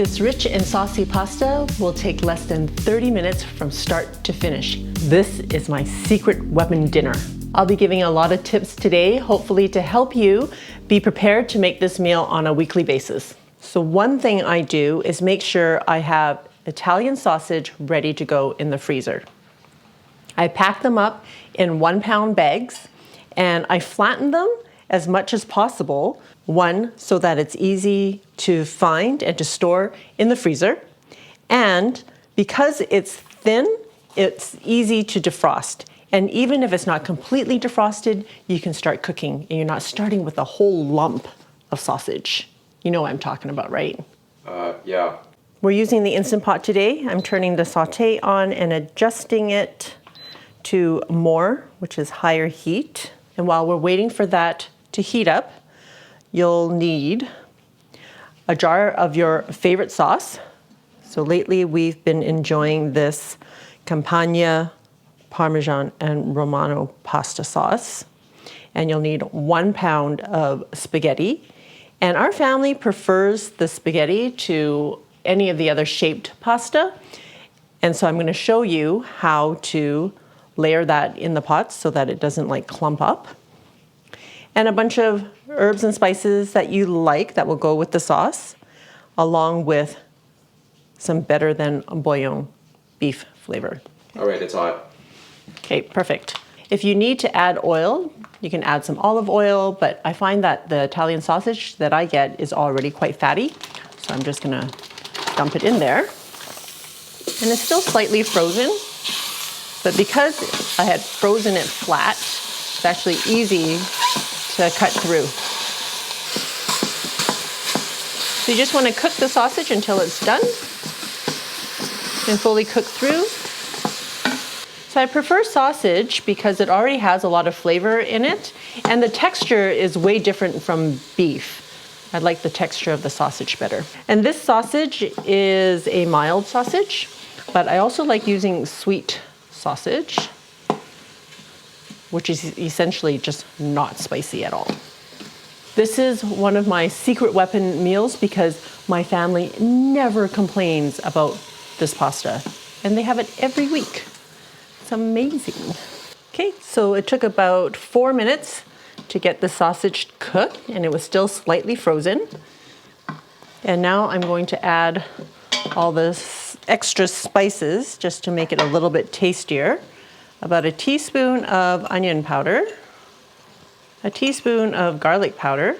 This rich and saucy pasta will take less than 30 minutes from start to finish. This is my secret weapon dinner. I'll be giving a lot of tips today, hopefully to help you be prepared to make this meal on a weekly basis. So one thing I do is make sure I have Italian sausage ready to go in the freezer. I pack them up in 1-pound bags and I flatten them as much as possible. One, so that it's easy to find and to store in the freezer. And because it's thin, it's easy to defrost. And even if it's not completely defrosted, you can start cooking and you're not starting with a whole lump of sausage. You know what I'm talking about, right? Yeah. We're using the Instant Pot today. I'm turning the saute on and adjusting it to more, which is higher heat. And while we're waiting for that to heat up, you'll need a jar of your favorite sauce. So lately we've been enjoying this Campagna, Parmesan, and Romano pasta sauce. And you'll need 1 pound of spaghetti. And our family prefers the spaghetti to any of the other shaped pasta. And so I'm going to show you how to layer that in the pot so that it doesn't like clump up. And a bunch of herbs and spices that you like that will go with the sauce, along with some better than bouillon beef flavor. All right, it's hot. Okay, perfect. If you need to add oil, you can add some olive oil, but I find that the Italian sausage that I get is already quite fatty. So I'm just gonna dump it in there. And it's still slightly frozen, but because I had frozen it flat, it's actually easy to cut through. So you just want to cook the sausage until it's done and fully cook through. So I prefer sausage because it already has a lot of flavor in it and the texture is way different from beef. I like the texture of the sausage better. And this sausage is a mild sausage, but I also like using sweet sausage, which is essentially just not spicy at all. This is one of my secret weapon meals because my family never complains about this pasta, and they have it every week. It's amazing. Okay, so it took about 4 minutes to get the sausage cooked, and it was still slightly frozen. And now I'm going to add all this extra spices just to make it a little bit tastier. About a teaspoon of onion powder, a teaspoon of garlic powder,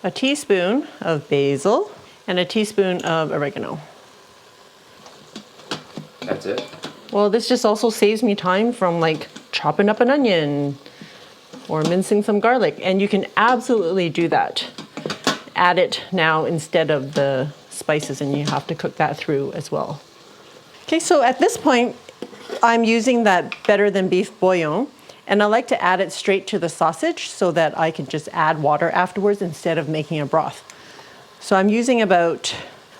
a teaspoon of basil, and a teaspoon of oregano. That's it? Well, this just also saves me time from like chopping up an onion or mincing some garlic, and you can absolutely do that. Add it now instead of the spices, and you have to cook that through as well. Okay, so at this point, I'm using that better than beef bouillon, and I like to add it straight to the sausage so that I can just add water afterwards instead of making a broth. So I'm using about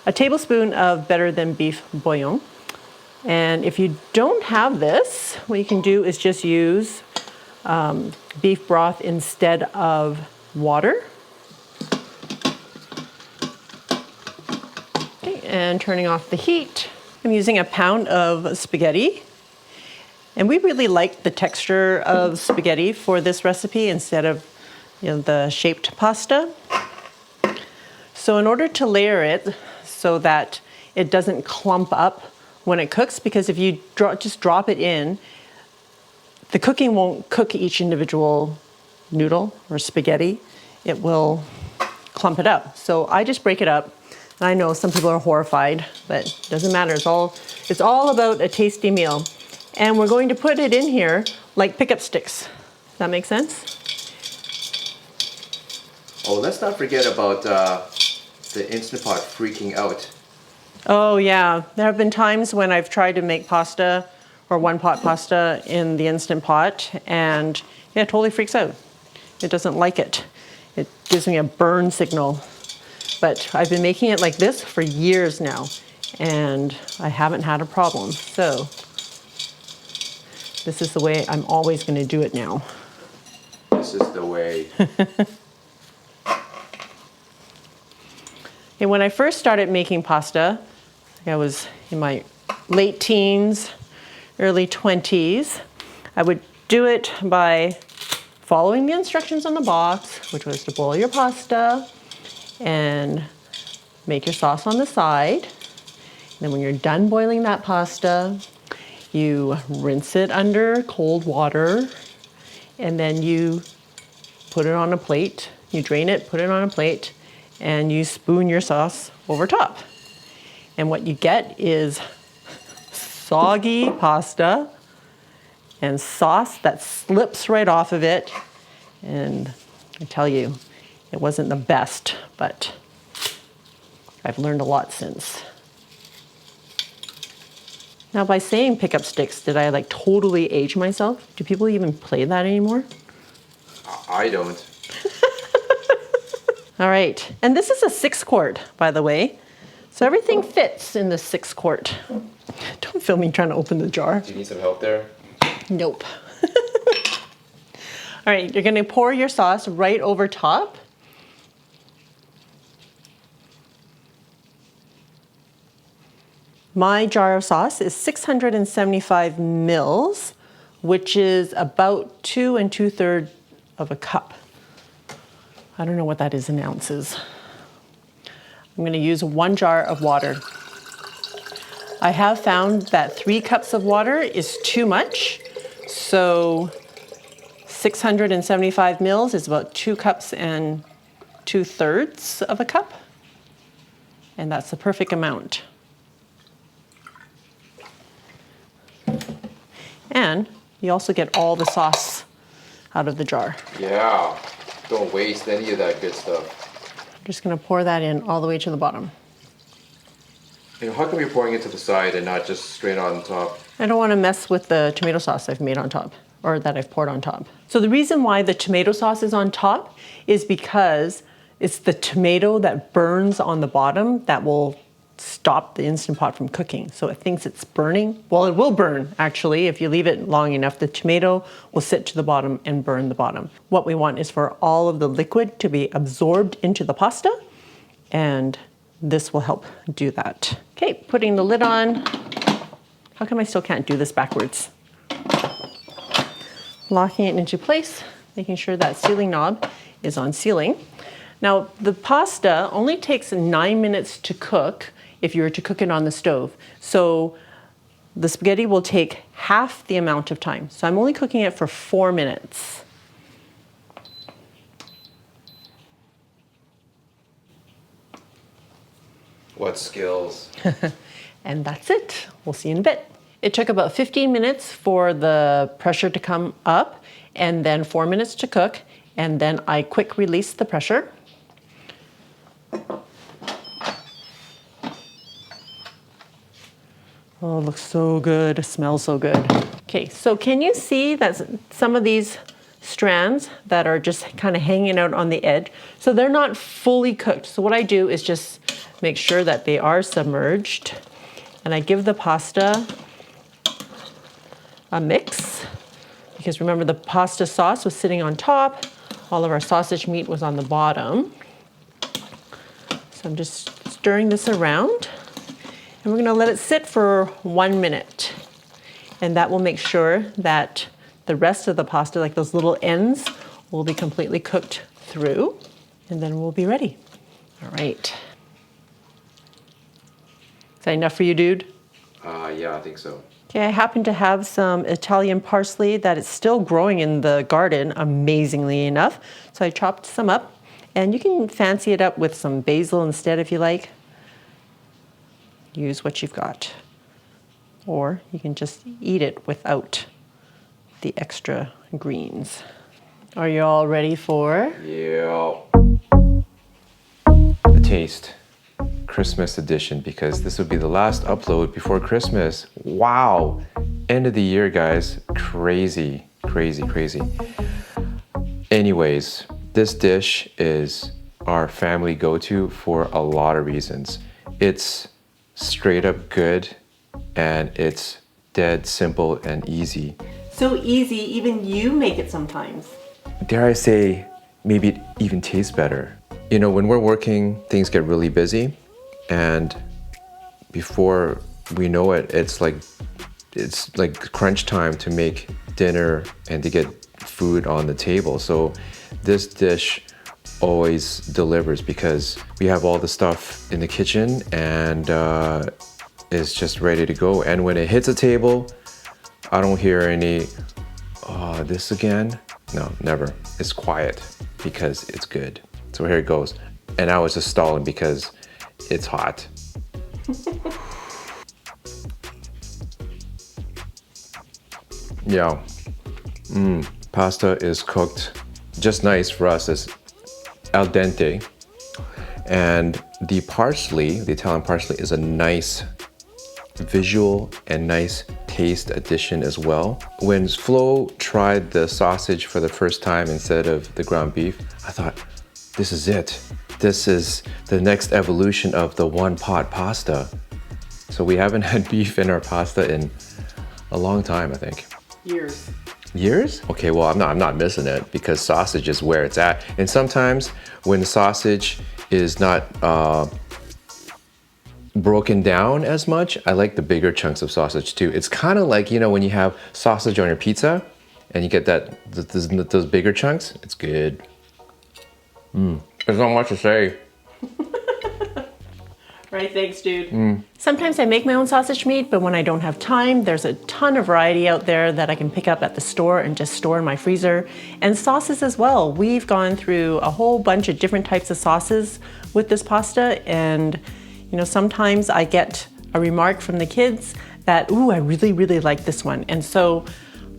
a tablespoon of better than beef bouillon. And if you don't have this, what you can do is just use beef broth instead of water. Okay, and turning off the heat. I'm using a pound of spaghetti. And we really like the texture of spaghetti for this recipe instead of the shaped pasta. So in order to layer it so that it doesn't clump up when it cooks, because if you just drop it in, the cooking won't cook each individual noodle or spaghetti. It will clump it up. So I just break it up. And I know some people are horrified, but it doesn't matter. It's all about a tasty meal. And we're going to put it in here like pickup sticks. Does that make sense? Oh, let's not forget about the Instant Pot freaking out. Oh yeah, there have been times when I've tried to make pasta or one-pot pasta in the Instant Pot, and yeah, it totally freaks out. It doesn't like it. It gives me a burn signal. But I've been making it like this for years now, and I haven't had a problem. So this is the way I'm always going to do it now. This is the way. And when I first started making pasta, I was in my late teens, early 20s. I would do it by following the instructions on the box, which was to boil your pasta and make your sauce on the side. And then when you're done boiling that pasta, you rinse it under cold water, and then you put it on a plate. You drain it, put it on a plate, and you spoon your sauce over top. And what you get is soggy pasta and sauce that slips right off of it. And I tell you, it wasn't the best, but I've learned a lot since. Now, by saying pick up sticks, did I like totally age myself? Do people even play that anymore? I don't. All right, and this is a 6-quart, by the way. So everything fits in the 6-quart. Don't film me trying to open the jar. Do you need some help there? Nope. All right, you're gonna pour your sauce right over top. My jar of sauce is 675 mils, which is about 2 2/3 of a cup. I don't know what that is in ounces. I'm gonna use 1 jar of water. I have found that 3 cups of water is too much, so 675 mils is about 2 cups and 2/3 of a cup, and that's the perfect amount. And you also get all the sauce out of the jar. Yeah, don't waste any of that good stuff. I'm just gonna pour that in all the way to the bottom. And how come you're pouring it to the side and not just straight on top? I don't wanna mess with the tomato sauce I've made on top, or that I've poured on top. So the reason why the tomato sauce is on top is because it's the tomato that burns on the bottom that will stop the Instant Pot from cooking. So it thinks it's burning. Well, it will burn, actually. If you leave it long enough, the tomato will sit to the bottom and burn the bottom. What we want is for all of the liquid to be absorbed into the pasta, and this will help do that. Okay, putting the lid on. How come I still can't do this backwards? Locking it into place, making sure that sealing knob is on sealing. Now, the pasta only takes 9 minutes to cook if you were to cook it on the stove. So the spaghetti will take half the amount of time. So I'm only cooking it for 4 minutes. What skills? And that's it. We'll see you in a bit. It took about 15 minutes for the pressure to come up, and then 4 minutes to cook, and then I quick released the pressure. Oh, it looks so good. It smells so good. Okay, so can you see that some of these strands that are just kind of hanging out on the edge? So they're not fully cooked. So what I do is just make sure that they are submerged, and I give the pasta a mix, because remember the pasta sauce was sitting on top, all of our sausage meat was on the bottom. So I'm just stirring this around, and we're gonna let it sit for 1 minute. And that will make sure that the rest of the pasta, like those little ends, will be completely cooked through, and then we'll be ready. All right. Is that enough for you, dude? Yeah, I think so. Okay, I happen to have some Italian parsley that is still growing in the garden, amazingly enough. So I chopped some up, and you can fancy it up with some basil instead if you like. Use what you've got. Or you can just eat it without the extra greens. Are you all ready for? Yeah. The taste. Christmas edition, because this would be the last upload before Christmas. Wow. End of the year, guys. Crazy, crazy, crazy. Anyways, this dish is our family go-to for a lot of reasons. It's straight up good, and it's dead simple and easy. So easy, even you make it sometimes. Dare I say, maybe it even tastes better. You know, when we're working, things get really busy, and before we know it, it's like crunch time to make dinner and to get food on the table. So this dish always delivers because we have all the stuff in the kitchen and it's just ready to go. And when it hits a table, I don't hear any, oh, this again? No, never. It's quiet because it's good. So here it goes. And I was just stalling because it's hot. Yeah. Pasta is cooked just nice for us. It's al dente. And the parsley, the Italian parsley, is a nice visual and nice taste addition as well. When Flo tried the sausage for the first time instead of the ground beef, I thought, this is it. This is the next evolution of the one pot pasta. So we haven't had beef in our pasta in a long time, I think. Years. Years? Okay, well, I'm not missing it because sausage is where it's at. And sometimes when the sausage is not broken down as much, I like the bigger chunks of sausage too. It's kind of like, you know, when you have sausage on your pizza and you get those bigger chunks, it's good. There's not much to say. Right, thanks, dude. Sometimes I make my own sausage meat, but when I don't have time, there's a ton of variety out there that I can pick up at the store and just store in my freezer. And sauces as well. We've gone through a whole bunch of different types of sauces with this pasta, and you know, sometimes I get a remark from the kids that, ooh, I really, really like this one. And so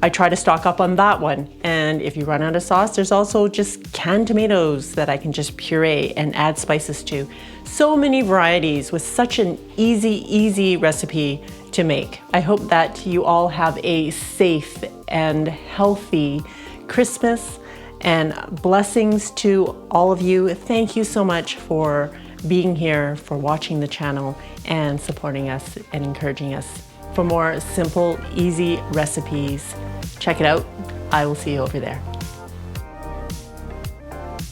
I try to stock up on that one. And if you run out of sauce, there's also just canned tomatoes that I can just puree and add spices to. So many varieties with such an easy recipe to make. I hope that you all have a safe and healthy Christmas, and blessings to all of you. Thank you so much for being here, for watching the channel and supporting us and encouraging us. For more simple, easy recipes, check it out. I will see you over there.